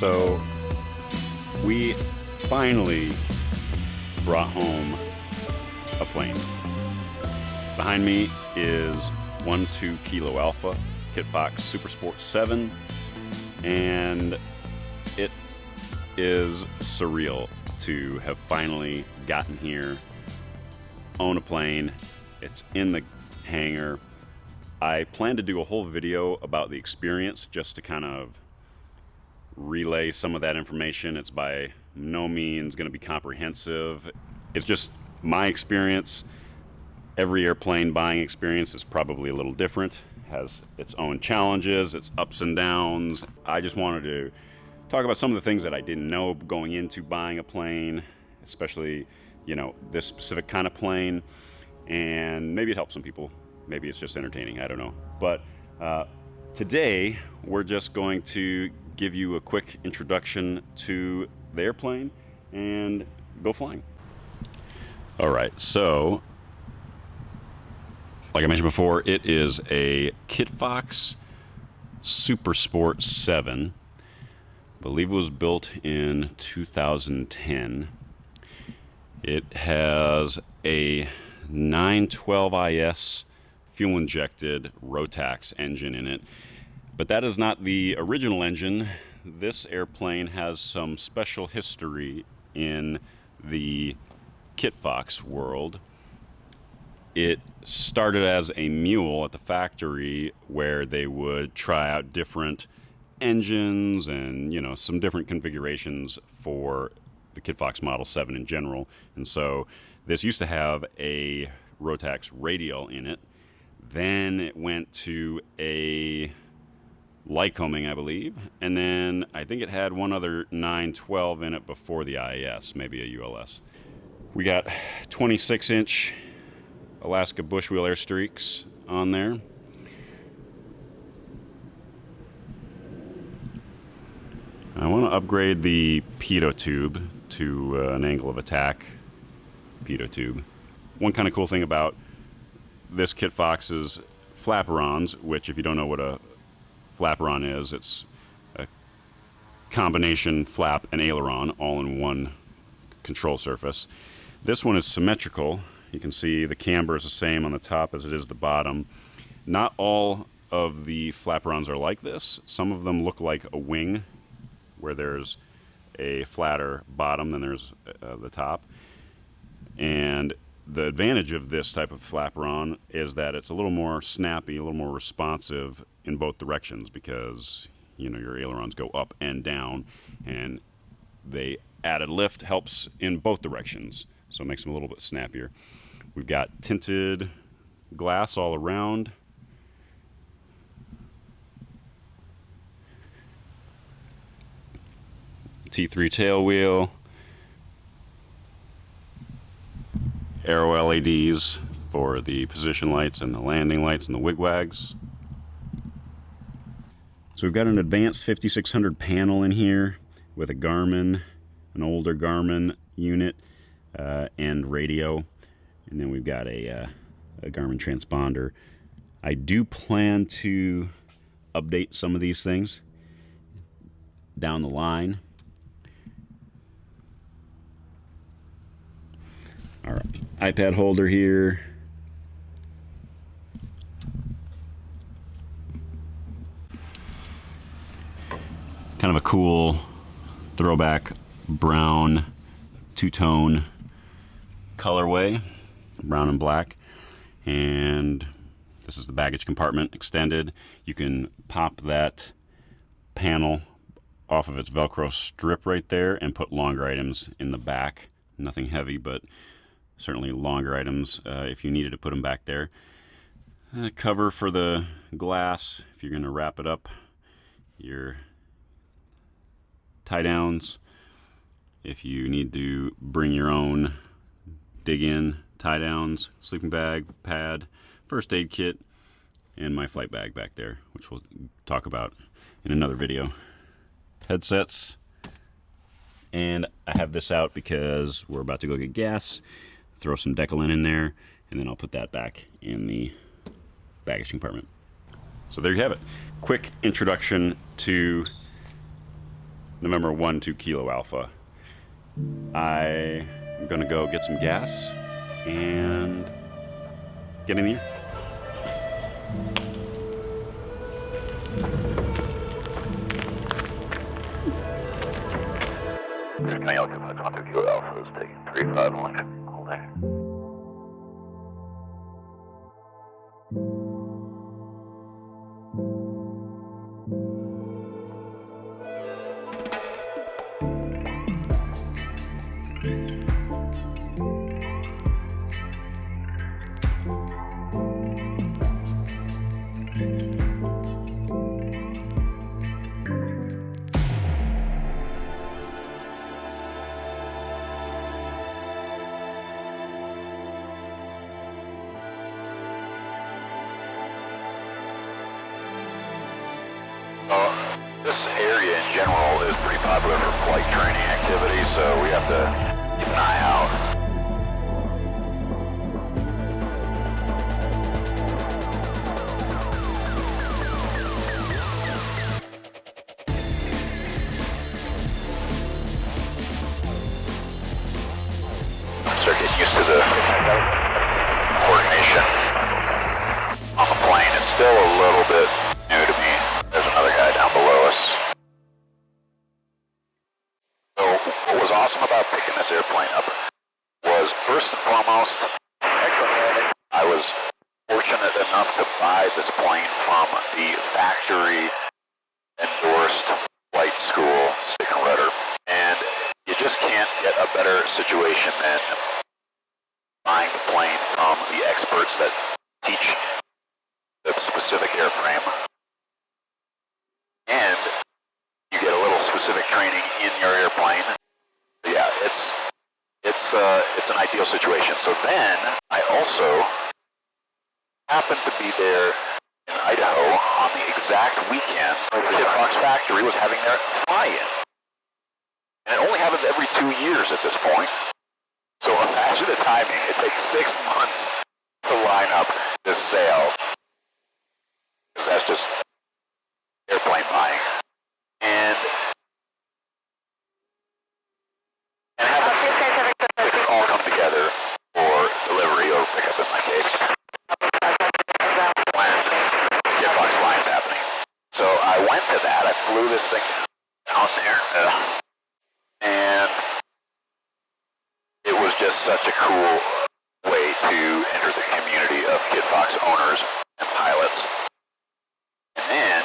So we finally brought home a plane. Behind me is 1-2 Kilo Alpha Kitfox Super Sport 7, and it is surreal to have finally gotten here, own a plane. It's in the hangar. I plan to do a whole video about the experience just to kind of relay some of that information. It's by no means going to be comprehensive. It's just my experience. Every airplane buying experience is probably a little different, has its own challenges, its ups and downs. I just wanted to talk about some of the things that I didn't know going into buying a plane, especially, you know, this specific kind of plane, and maybe it helps some people. Maybe it's just entertaining, I don't know. But today we're just going to give you a quick introduction to the airplane and go flying. All right, so like I mentioned before, it is a Kitfox Super Sport 7. I believe it was built in 2010. It has a 912IS fuel-injected Rotax engine in it. But that is not the original engine. This airplane has some special history in the Kitfox world. It started as a mule at the factory where they would try out different engines and, you know, some different configurations for the Kitfox Model 7 in general. And so this used to have a Rotax radial in it. Then it went to a Lycoming, I believe, and then I think it had one other 912 in it before the IAS, maybe a ULS. We got 26-inch Alaska bushwheel air streaks on there. I want to upgrade the pitot tube to an angle of attack pitot tube. One kind of cool thing about this Kitfox is Flaperons, which, if you don't know what a Flaperon is, it's a combination flap and aileron all in one control surface. This one is symmetrical. You can see the camber is the same on the top as it is the bottom. Not all of the Flaperons are like this. Some of them look like a wing, where there's a flatter bottom than there's the top. And the advantage of this type of Flaperon is that it's a little more snappy, a little more responsive in both directions, because, you know, your ailerons go up and down, and the added lift helps in both directions, so it makes them a little bit snappier. We've got tinted glass all around. T3 tail wheel. Aero LEDs for the position lights and the landing lights and the wigwags. So we've got an advanced 5600 panel in here with a Garmin, an older Garmin unit, and radio. And then we've got a Garmin transponder. I do plan to update some of these things down the line. All right, iPad holder here. Kind of a cool throwback brown two-tone colorway, brown and black. And this is the baggage compartment extended. You can pop that panel off of its Velcro strip right there and put longer items in the back. Nothing heavy, but certainly longer items if you needed to put them back there. Cover for the glass if you're going to wrap it up. Your tie downs if you need to bring your own dig in tie downs, sleeping bag, pad, first aid kit, and my flight bag back there, which we'll talk about in another video. Headsets, and I have this out because we're about to go get gas. Throw some Decalin in there, and then I'll put that back in the baggage compartment. So there you have it. Quick introduction to November 1-2 Kilo Alpha. I'm gonna go get some gas and get in the air. Kitfox 1-2 Kilo Alpha is taking 351. Hold there. This area in general is pretty popular for flight training activity, so we have to keep an eye out. Start getting used to the coordination on the plane. It's still a little bit new to me. There's another guy down below us. So what was awesome about picking this airplane up was, first and foremost, I was fortunate enough to buy this plane from the factory endorsed flight school, stick and rudder, and you just can't get a better situation than buying the plane from the experts that teach the specific airframe, and you get a little specific training in your airplane. Yeah, it's an ideal situation. So then I also happened to be there in Idaho on the exact weekend the kitfox factory was having their fly-in. And it only happens every 2 years at this point. So imagine the timing. It takes 6 months to line up this sale. Because that's just airplane buying. And having it all come together for delivery or pickup in my case when the kitfox flying is happening. So I went to that. I flew this thing down there. And it was just such a cool way to enter the community of kitfox owners and pilots. And then,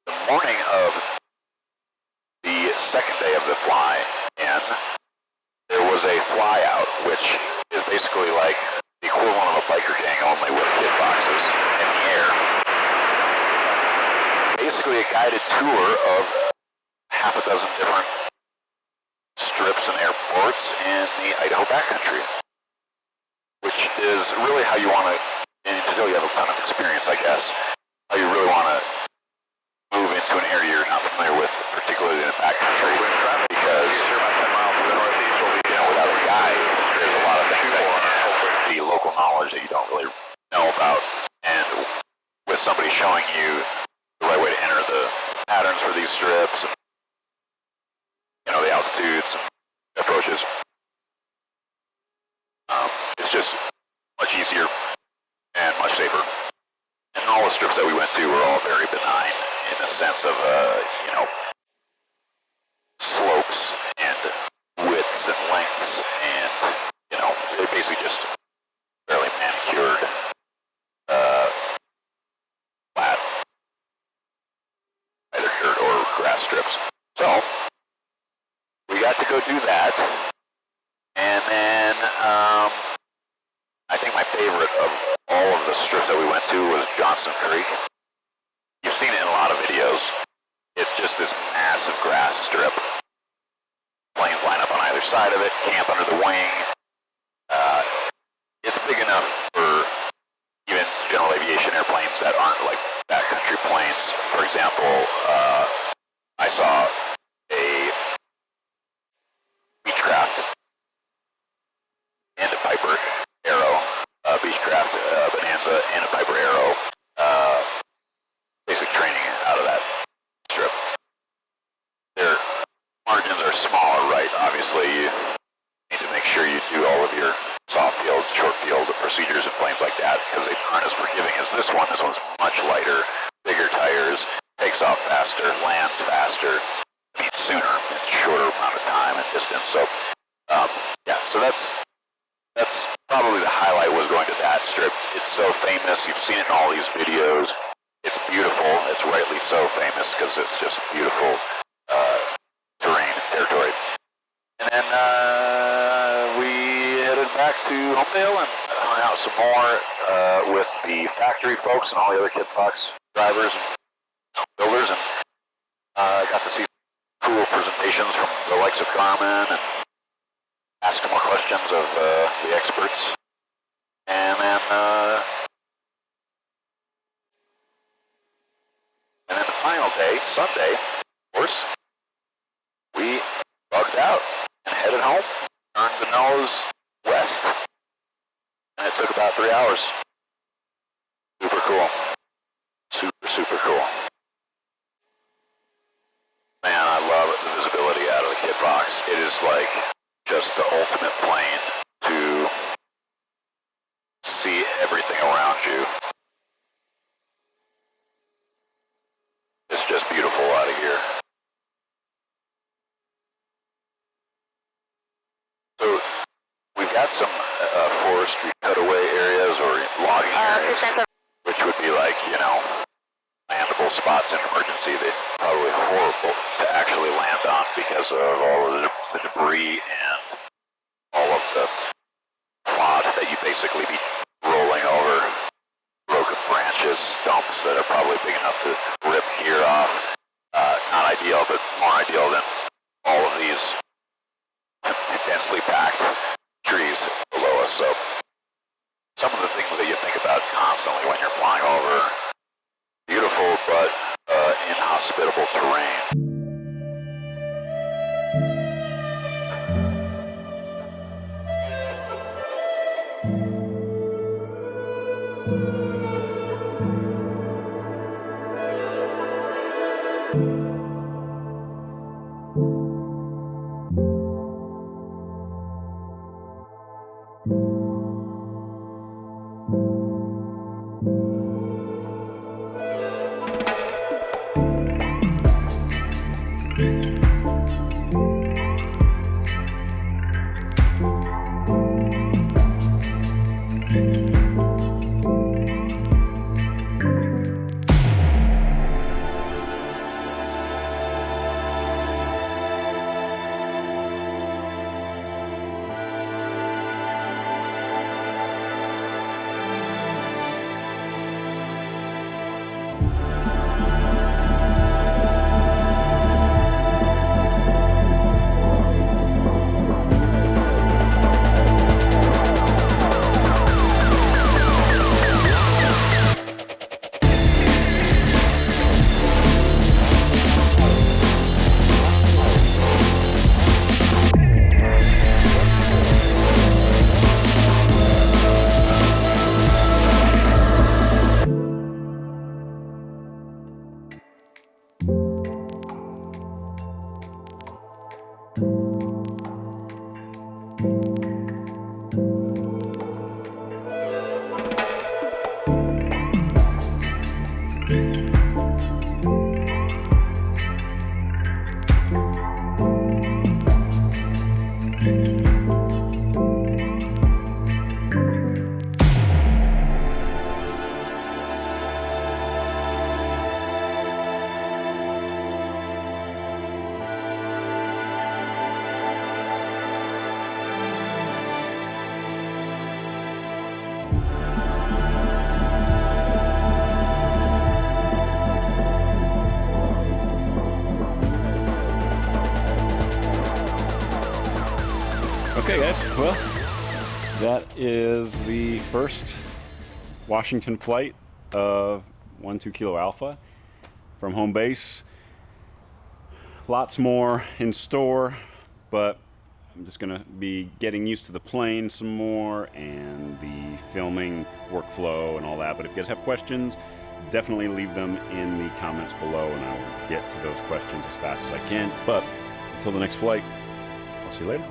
the morning of the second day of the fly-in, there was a fly-out, which is basically like the equivalent of a biker gang, only with kitfoxes in the air. Basically a guided tour of half a dozen different strips and airports in the Idaho backcountry, which is really how you want to, and until you have a ton of experience, I guess, how you really want to move into an area you're not familiar with, particularly in the backcountry, because, without a guide, there's a lot of things that the local knowledge that you don't really know about, and with somebody showing you the right way to enter the patterns for these strips, and, the altitudes and approaches, it's just much easier and much safer. And all the strips that we went to were all very benign in the sense of, slopes and widths and lengths, and, they're basically just fairly manicured, flat, either dirt or grass strips. So, we got to go do that, and then, I think my favorite of all of the strips that we went to was Johnson Creek. You've seen it in a lot of videos. It's just this massive grass strip. Planes line up on either side of it, camp under the wing. It's big enough for even general aviation airplanes that aren't like backcountry planes. For example, I saw a Beechcraft and a Piper Arrow, Beechcraft Bonanza and a Piper Arrow procedures in planes like that because they aren't as forgiving as this one. This one's much lighter, bigger tires, takes off faster, lands faster, sooner, in a shorter amount of time and distance. So, yeah, so that's probably the highlight, was going to that strip. It's so famous. You've seen it in all these videos. It's beautiful. It's rightly so famous because it's just beautiful terrain and territory. And then we headed back to Homedale and hung out some more with the factory folks and all the other kitfox drivers and builders, and got to see cool presentations from the likes of Carmen and ask more questions of the experts. And then the final day, Sunday, of course, we bugged out and headed home, turned the nose west, and it took about 3 hours. Super cool. Super cool. Man, I love the visibility out of the kitfox. It is like just the ultimate plane to see everything around you. It's just beautiful out of here. So we've got some forestry cutaway areas or logging areas, which would be like, landable spots in emergency. They're probably horrible to actually land on because of all of the debris and all of the plot that you basically be rolling over, broken branches, stumps that are probably big enough to rip gear off. Not ideal, but more ideal than all of these densely packed trees below us. So some of the things that you think about constantly when you're flying over beautiful but inhospitable terrain. Okay, guys, well, that is the first Washington flight of 12 Kilo Alpha from home base. Lots more in store, but I'm just gonna be getting used to the plane some more and the filming workflow and all that. But if you guys have questions, definitely leave them in the comments below and I will get to those questions as fast as I can. But until the next flight, I'll see you later.